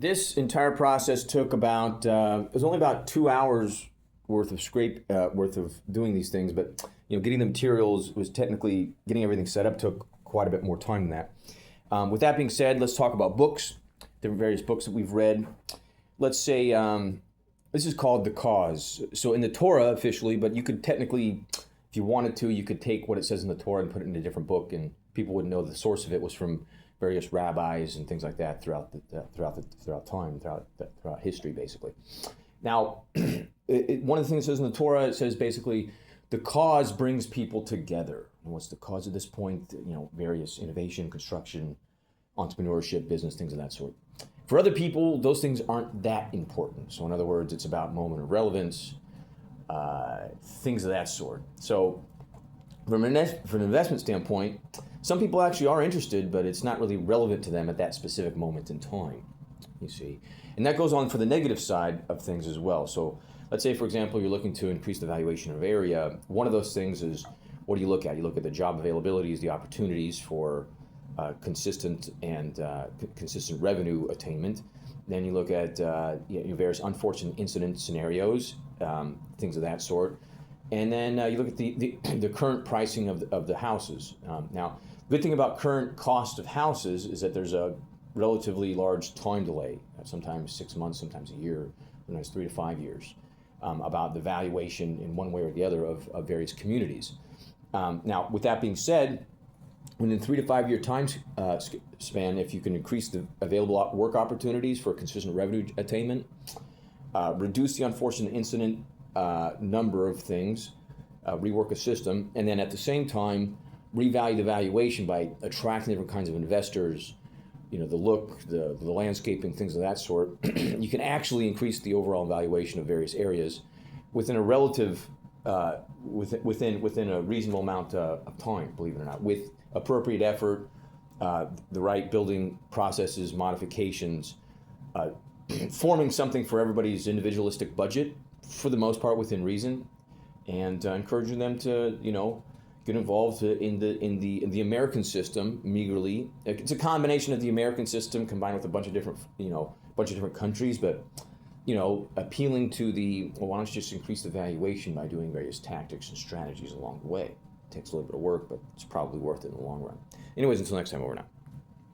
This entire process took about, it was only about 2 hours worth of worth of doing these things, but getting the materials was technically, getting everything set up took quite a bit more time than that. With that being said, let's talk about books, different various books that we've read. Let's say, this is called The Cause. So in the Torah officially, but you could technically, if you wanted to, you could take what it says in the Torah and put it in a different book, and people wouldn't know the source of it was from various rabbis and things like that throughout history, basically. Now, one of the things it says in the Torah, it says basically, the cause brings people together. And what's the cause at this point? Various innovation, construction, entrepreneurship, business, things of that sort. For other people, those things aren't that important. So in other words, it's about moment of relevance, things of that sort. So from an investment standpoint, some people actually are interested, but it's not really relevant to them at that specific moment in time, you see. And that goes on for the negative side of things as well. So let's say, for example, you're looking to increase the valuation of area. One of those things is, what do you look at? You look at the job availabilities, the opportunities for consistent revenue attainment. Then you look at various unfortunate incident scenarios, things of that sort. And then you look at the current pricing of the houses. Now, the good thing about current cost of houses is that there's a relatively large time delay, sometimes 6 months, sometimes a year, sometimes 3 to 5 years, about the valuation in one way or the other of various communities. Now, with that being said, within 3 to 5 year time span, if you can increase the available work opportunities for consistent revenue attainment, reduce the unfortunate incident number of things, rework a system, and then at the same time revalue the valuation by attracting different kinds of investors, the look, the landscaping, things of that sort, you can actually increase the overall valuation of various areas within a relative, within a reasonable amount of time, believe it or not, with appropriate effort, the right building processes, modifications, forming something for everybody's individualistic budget, for the most part within reason, and encouraging them to get involved in the American system meagerly. It's a combination of the American system combined with a bunch of different countries, but appealing to why don't you just increase the valuation by doing various tactics and strategies along the way. It takes a little bit of work, but it's probably worth it in the long run. Anyways, until next time, over now.